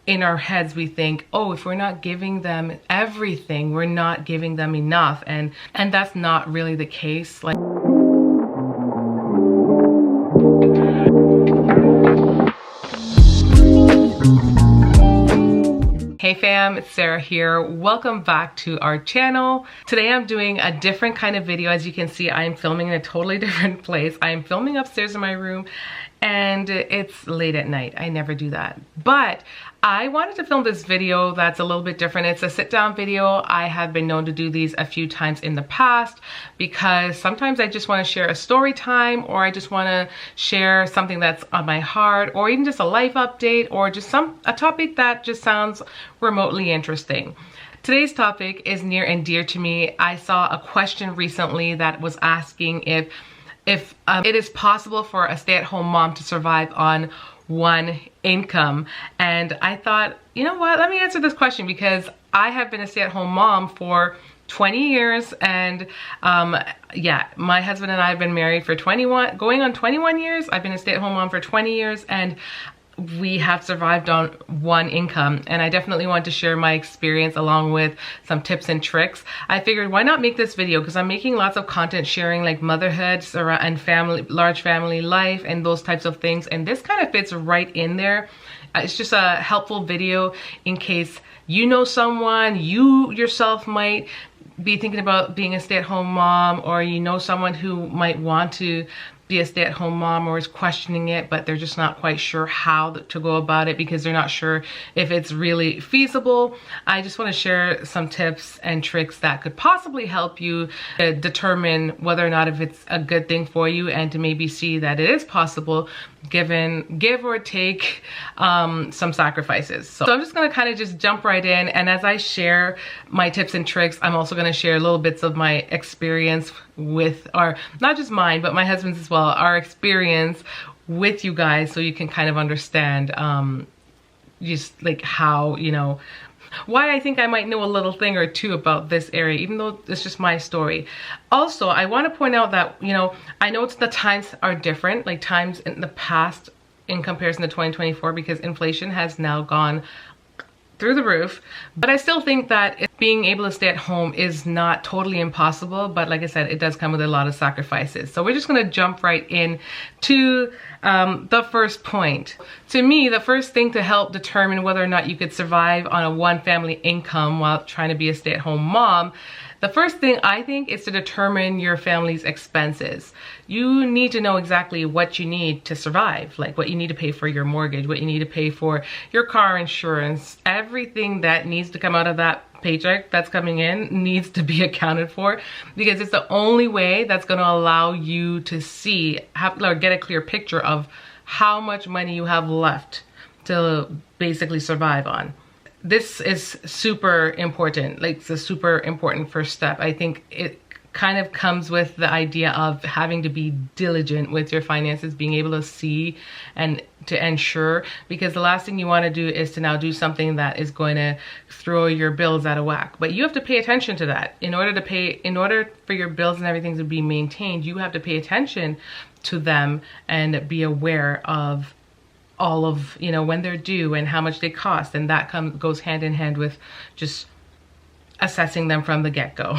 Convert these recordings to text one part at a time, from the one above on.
in our heads we think, oh, if we're not giving them everything, we're not giving them enough, and that's not really the case. Like, hey fam, it's Sarah here. Welcome back to our channel. Today I'm doing a different kind of video. As you can see, I'm filming in a totally different place. I'm filming upstairs in my room and it's late at night. I never do that. But I wanted to film this video that's a little bit different. It's a sit down video. I have been known to do these a few times in the past because sometimes I just want to share a story time, or I just want to share something that's on my heart, or even just a life update, or just a topic that just sounds remotely interesting. Today's topic is near and dear to me. I saw a question recently that was asking if it is possible for a stay-at-home mom to survive on one income. And I thought, you know what, let me answer this question, because I have been a stay-at-home mom for 20 years, and yeah, my husband and I have been married for 21 years. I've been a stay-at-home mom for 20 years, and we have survived on one income. And I definitely want to share my experience along with some tips and tricks. I figured, why not make this video, because I'm making lots of content sharing like motherhood and family, large family life, and those types of things, and this kind of fits right in there. It's just a helpful video in case you know someone, you yourself might be thinking about being a stay-at-home mom, or you know someone who might want to be a stay-at-home mom or is questioning it, but they're just not quite sure how to go about it because they're not sure if it's really feasible. I just want to share some tips and tricks that could possibly help you determine whether or not if it's a good thing for you, and to maybe see that it is possible, give or take some sacrifices. So I'm just gonna kind of just jump right in, and as I share my tips and tricks, I'm also gonna share little bits of my experience with, or not just mine, but my husband's as well, our experience with you guys, so you can kind of understand just like how, you know, why I think I might know a little thing or two about this area, even though it's just my story. Also, I want to point out that, you know, I know the times are different, like times in the past in comparison to 2024, because inflation has now gone through the roof. But I still think that being able to stay at home is not totally impossible, but like I said, it does come with a lot of sacrifices. So we're just gonna jump right in to the first point. To me, the first thing to help determine whether or not you could survive on a one family income while trying to be a stay-at-home mom, the first thing I think is to determine your family's expenses. You need to know exactly what you need to survive, like what you need to pay for your mortgage, what you need to pay for your car insurance. Everything that needs to come out of that paycheck that's coming in needs to be accounted for, because it's the only way that's going to allow you to see, or get a clear picture of how much money you have left to basically survive on. This is super important. Like, it's a super important first step. I think it kind of comes with the idea of having to be diligent with your finances, being able to see and to ensure, because the last thing you want to do is to now do something that is going to throw your bills out of whack. But you have to pay attention to that. In order for your bills and everything to be maintained, you have to pay attention to them and be aware of all of, you know, when they're due and how much they cost, and that goes hand in hand with just assessing them from the get-go.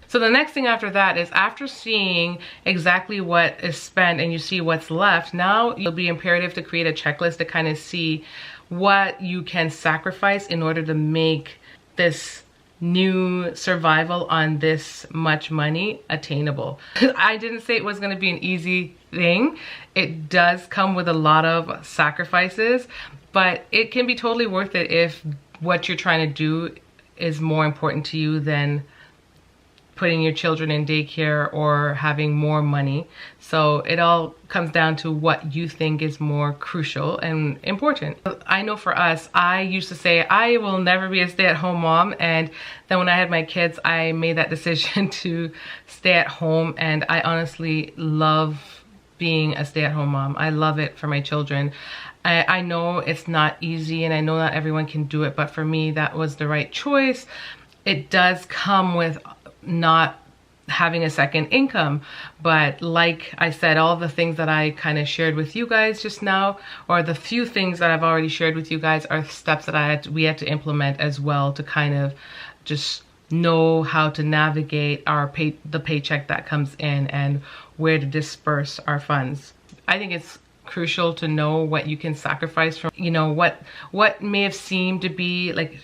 So the next thing after that is, after seeing exactly what is spent and you see what's left, now it'll be imperative to create a checklist to kind of see what you can sacrifice in order to make this new survival on this much money attainable. I didn't say it was going to be an easy thing. It does come with a lot of sacrifices, but it can be totally worth it if what you're trying to do is more important to you than putting your children in daycare or having more money. So it all comes down to what you think is more crucial and important. I know for us, I used to say I will never be a stay-at-home mom, and then when I had my kids, I made that decision to stay at home, and I honestly love being a stay-at-home mom. I love it for my children. I know it's not easy, and I know not everyone can do it, but for me, that was the right choice. It does come with not having a second income. But like I said, all the things that I kind of shared with you guys just now, or the few things that I've already shared with you guys, are steps that we had to implement as well to kind of just know how to navigate the paycheck that comes in and where to disperse our funds. I think it's crucial to know what you can sacrifice from, you know, what may have seemed to be like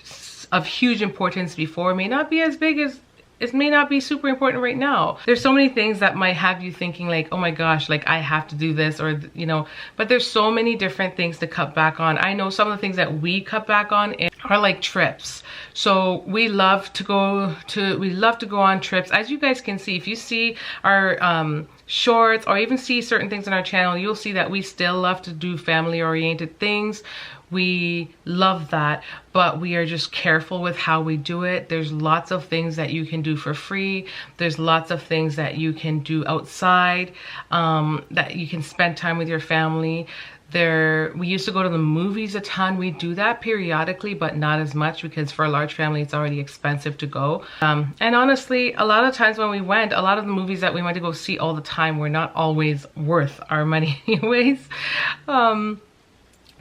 of huge importance before may not be as big as, it may not be super important right now. There's so many things that might have you thinking like, oh my gosh, like I have to do this, or, you know, but there's so many different things to cut back on. I know some of the things that we cut back on are like trips. So we love to go on trips. As you guys can see, if you see our shorts or even see certain things on our channel, you'll see that we still love to do family oriented things. We love that, but we are just careful with how we do it. There's lots of things that you can do for free. There's lots of things that you can do outside, that you can spend time with your family. We used to go to the movies a ton. We do that periodically, but not as much, because for a large family, it's already expensive to go. And honestly, a lot of times when we went, a lot of the movies that we went to go see all the time were not always worth our money anyways.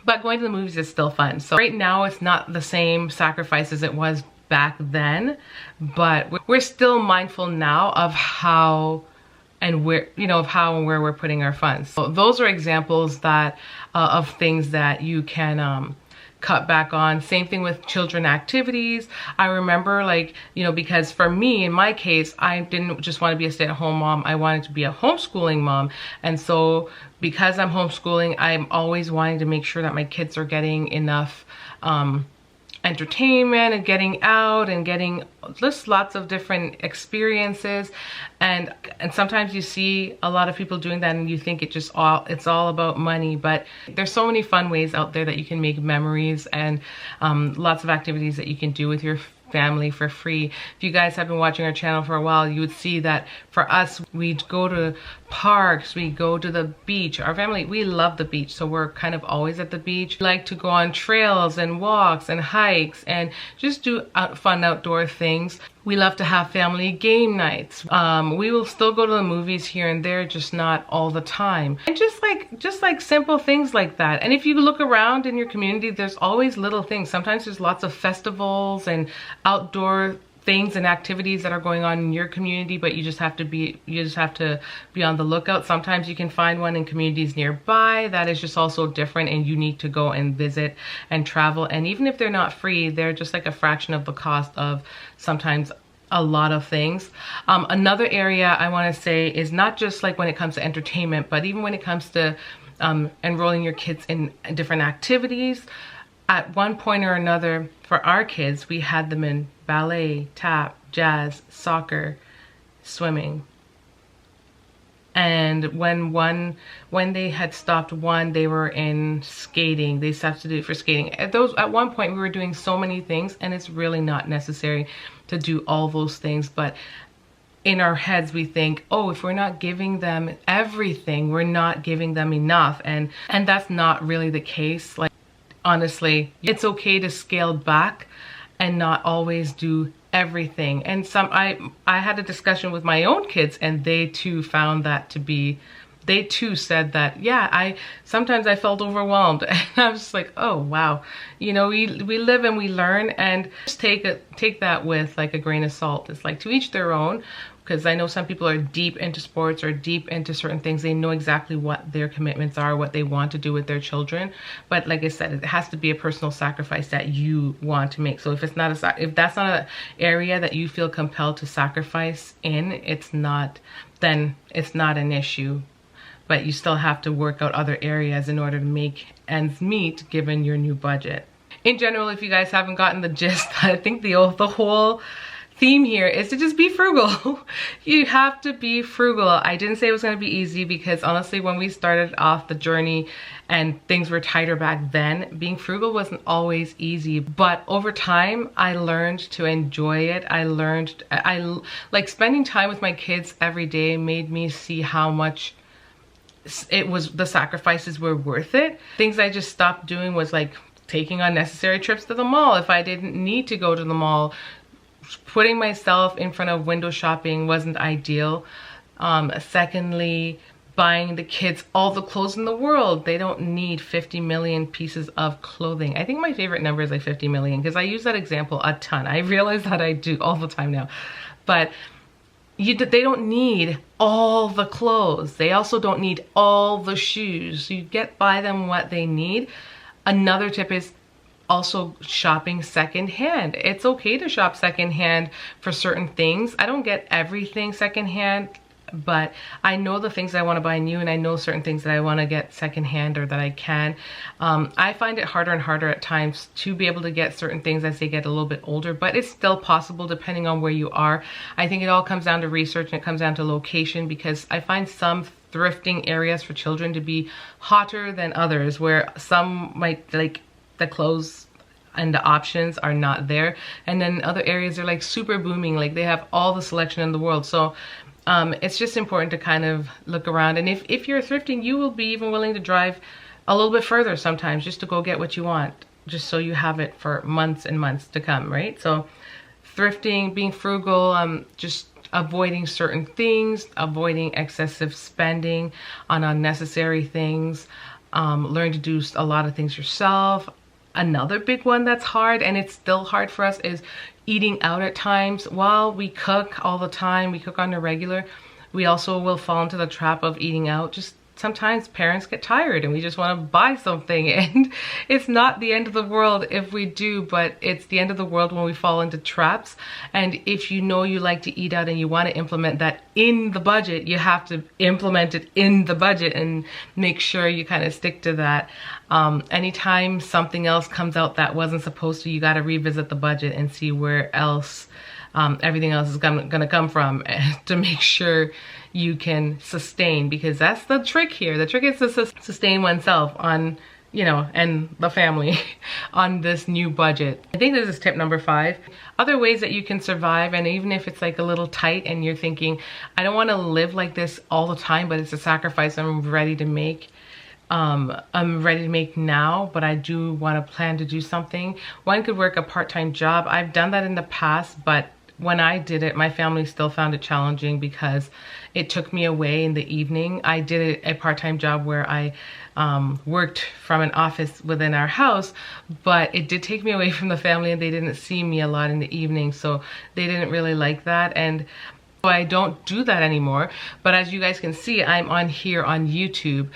But going to the movies is still fun. So right now it's not the same sacrifice as it was back then, but we're still mindful now of how and where, you know, of how and where we're putting our funds. So those are examples that of things that you can cut back on. Same thing with children activities. I remember, like, you know, because for me, in my case, I didn't just want to be a stay-at-home mom. I wanted to be a homeschooling mom. And so because I'm homeschooling, I'm always wanting to make sure that my kids are getting enough entertainment and getting out and getting just lots of different experiences. And sometimes you see a lot of people doing that and you think it's all about money, but there's so many fun ways out there that you can make memories, and lots of activities that you can do with your family for free. If you guys have been watching our channel for a while, you would see that for us, we'd go to parks, we go to the beach. Our family, we love the beach, so we're kind of always at the beach. We like to go on trails and walks and hikes and just do fun outdoor things. We love to have family game nights. We will still go to the movies here and there, just not all the time. And just like simple things like that. And if you look around in your community, there's always little things. Sometimes there's lots of festivals and outdoor things and activities that are going on in your community, but you just have to be on the lookout. Sometimes you can find one in communities nearby that is just also different and unique to go and visit and travel. And even if they're not free, they're just like a fraction of the cost of sometimes a lot of things. Another area I want to say is not just like when it comes to entertainment, but even when it comes to enrolling your kids in different activities. At one point or another, for our kids, we had them in ballet, tap, jazz, soccer, swimming. And when they had stopped one, they were in skating. They substituted for skating. At one point, we were doing so many things, and it's really not necessary to do all those things. But in our heads, we think, oh, if we're not giving them everything, we're not giving them enough. And that's not really the case. Like, honestly, it's okay to scale back and not always do everything. And I had a discussion with my own kids, and they too found that to be, they too said that, yeah, sometimes I felt overwhelmed. And I was just like, oh wow, you know, we live and we learn, and just take that with like a grain of salt. It's like to each their own. Because I know some people are deep into sports or deep into certain things. They know exactly what their commitments are, what they want to do with their children. But like I said, it has to be a personal sacrifice that you want to make. So if that's not an area that you feel compelled to sacrifice in, then it's not an issue. But you still have to work out other areas in order to make ends meet given your new budget. In general, if you guys haven't gotten the gist, I think the whole theme here is to just be frugal. You have to be frugal. I didn't say it was going to be easy, because honestly, when we started off the journey and things were tighter back then, being frugal wasn't always easy. But over time, I learned to enjoy it. I like spending time with my kids every day made me see how much the sacrifices were worth it. Things I just stopped doing was like taking unnecessary trips to the mall if I didn't need to go to the mall, putting myself in front of window shopping wasn't ideal. Secondly, buying the kids all the clothes in the world. They don't need 50 million pieces of clothing. I think my favorite number is like 50 million because I use that example a ton. I realize that I do all the time now. But they don't need all the clothes. They also don't need all the shoes. You buy them what they need. Another tip is also shopping secondhand. It's okay to shop secondhand for certain things. I don't get everything secondhand, but I know the things I want to buy new, and I know certain things that I want to get secondhand or that I can. I find it harder and harder at times to be able to get certain things as they get a little bit older, but it's still possible depending on where you are. I think it all comes down to research, and it comes down to location, because I find some thrifting areas for children to be hotter than others, where some might like the clothes and the options are not there, and then other areas are like super booming, like they have all the selection in the world. So it's just important to kind of look around. And if you're thrifting, you will be even willing to drive a little bit further sometimes just to go get what you want, just so you have it for months and months to come, right? So thrifting, being frugal, just avoiding certain things, avoiding excessive spending on unnecessary things, learn to do a lot of things yourself. Another big one that's hard, and it's still hard for us, is eating out at times. While we cook all the time, we cook on a regular, we also will fall into the trap of eating out. Just sometimes parents get tired and we just want to buy something, and it's not the end of the world if we do, but it's the end of the world when we fall into traps. And if you know you like to eat out and you want to implement that in the budget, you have to implement it in the budget and make sure you kind of stick to that. Anytime something else comes out that wasn't supposed to, you got to revisit the budget and see where else everything else is gonna come from, to make sure you can sustain, because that's the trick here. The trick is to sustain oneself on, you know, and the family on this new budget. I think this is tip number 5. Other ways that you can survive, and even if it's like a little tight and you're thinking, I don't want to live like this all the time, but it's a sacrifice I'm ready to make. I'm ready to make now, but I do want to plan to do something. One could work a part-time job. I've done that in the past, but when I did it, my family still found it challenging because it took me away in the evening. I did a part-time job where I worked from an office within our house, but it did take me away from the family, and they didn't see me a lot in the evening, so they didn't really like that. And so I don't do that anymore. But as you guys can see, I'm on here on YouTube.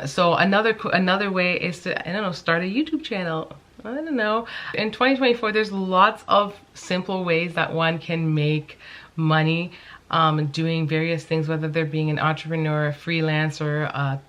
So another way is to, I don't know, start a YouTube channel. I don't know. In 2024, there's lots of simple ways that one can make money doing various things, whether they're being an entrepreneur, a freelancer,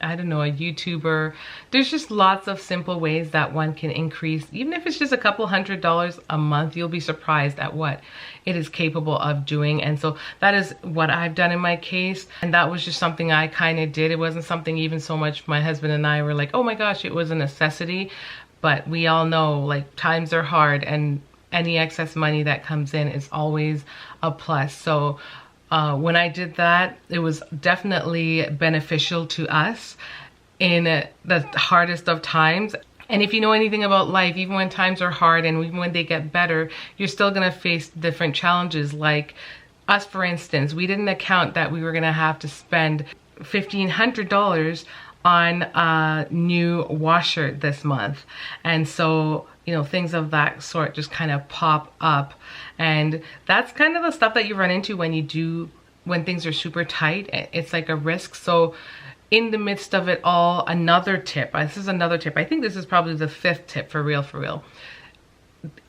I don't know, a YouTuber. There's just lots of simple ways that one can increase. Even if it's just a couple $100s a month, you'll be surprised at what it is capable of doing. And so that is what I've done in my case. And that was just something I kind of did. It wasn't something even so much my husband and I were like, oh my gosh, it was a necessity. But we all know, like, times are hard, and any excess money that comes in is always a plus. So when I did that, it was definitely beneficial to us in the hardest of times. And if you know anything about life, even when times are hard and even when they get better, you're still gonna face different challenges. Like us, for instance, we didn't account that we were gonna have to spend $1,500 on a new washer this month. And so, you know, things of that sort just kind of pop up. And that's kind of the stuff that you run into when things are super tight. It's like a risk. So in the midst of it all, another tip, this is another tip. I think this is probably the 5th tip for real.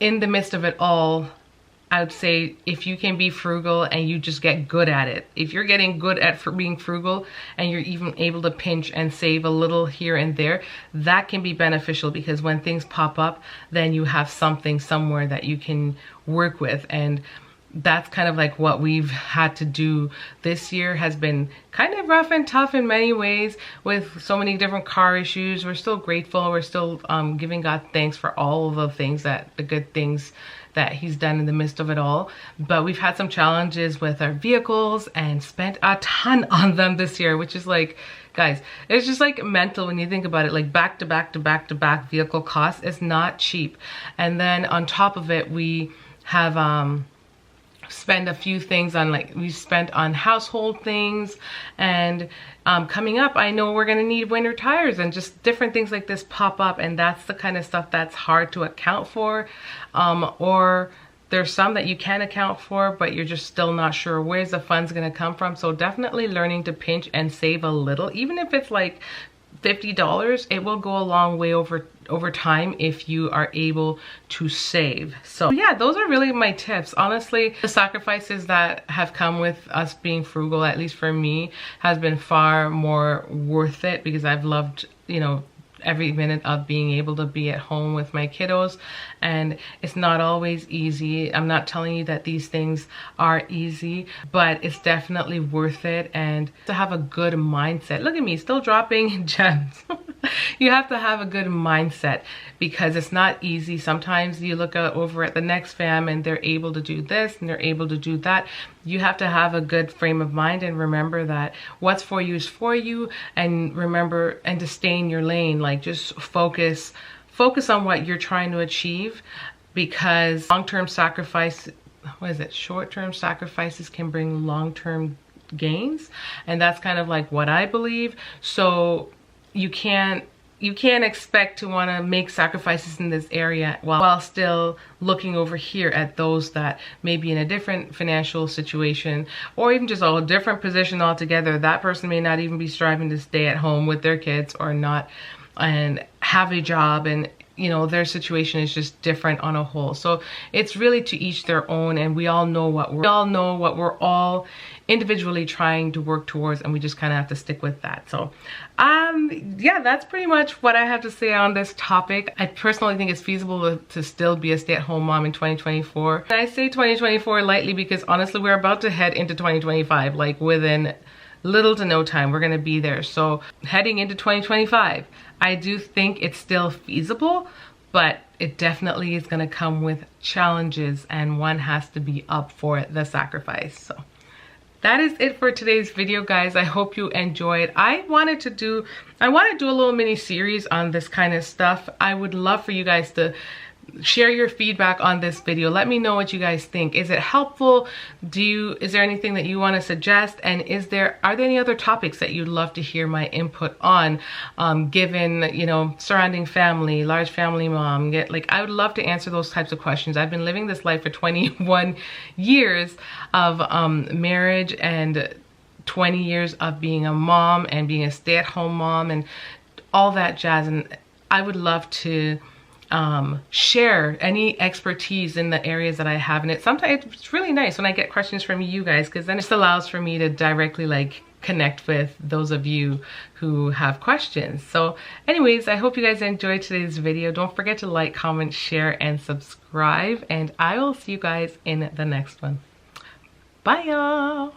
In the midst of it all, I would say if you can be frugal and you just get good at it, if you're getting good at being frugal and you're even able to pinch and save a little here and there, that can be beneficial, because when things pop up, then you have something somewhere that you can work with. And that's kind of like what we've had to do this year. Has been kind of rough and tough in many ways with so many different car issues. We're still grateful. We're still giving God thanks for all of the things, the good things that he's done in the midst of it all. But we've had some challenges with our vehicles and spent a ton on them this year, which is like, Guys, it's just like mental when you think about it, like back to back to back to back vehicle costs is not cheap. And then on top of it, we have spend a few things on, like we spent on household things, and coming up I know we're gonna need winter tires, and just different things like this pop up, and that's the kind of stuff that's hard to account for, or there's some that you can account for but you're just still not sure where's the funds gonna come from. So definitely learning to pinch and save a little, even if it's like $50, it will go a long way over time if you are able to save. So yeah, those are really my tips. Honestly, the sacrifices that have come with us being frugal, at least for me, has been far more worth it, because I've loved, you know, every minute of being able to be at home with my kiddos, and it's not always easy. I'm not telling you that these things are easy, but it's definitely worth it, and to have a good mindset. Look at me, still dropping gems. You have to have a good mindset, because it's not easy. Sometimes you look over at the next fam and they're able to do this and they're able to do that. You have to have a good frame of mind and remember that what's for you is for you, and remember, and to stay in your lane. Like, just focus on what you're trying to achieve, because long-term sacrifice, short-term sacrifices can bring long-term gains, and that's kind of like what I believe. So you can't expect to want to make sacrifices in this area while still looking over here at those that may be in a different financial situation, or even just a different position altogether. That person may not even be striving to stay at home with their kids or not, and have a job, and you know, their situation is just different on a whole. So it's really to each their own, and we all know what we're all individually trying to work towards, and we just kind of have to stick with that. So yeah, that's pretty much what I have to say on this topic. I personally think it's feasible to still be a stay-at-home mom in 2024. And I say 2024 lightly because honestly, we're about to head into 2025, like within little to no time we're gonna be there. So heading into 2025, I do think it's still feasible, but it definitely is gonna come with challenges, and one has to be up for the sacrifice. So that is it for today's video, guys. I hope you enjoyed. I want to do a little mini series on this kind of stuff. I would love for you guys to share your feedback on this video. Let me know what you guys think. Is it helpful? Is there anything that you want to suggest? And are there any other topics that you'd love to hear my input on, given, you know, surrounding family, large family mom? I would love to answer those types of questions. I've been living this life for 21 years of marriage, and 20 years of being a mom and being a stay-at-home mom and all that jazz. And I would love to share any expertise in the areas that I have in it. Sometimes it's really nice when I get questions from you guys, because then it just allows for me to directly like connect with those of you who have questions. So anyways, I hope you guys enjoyed today's video. Don't forget to like, comment, share, and subscribe, and I will see you guys in the next one. Bye y'all.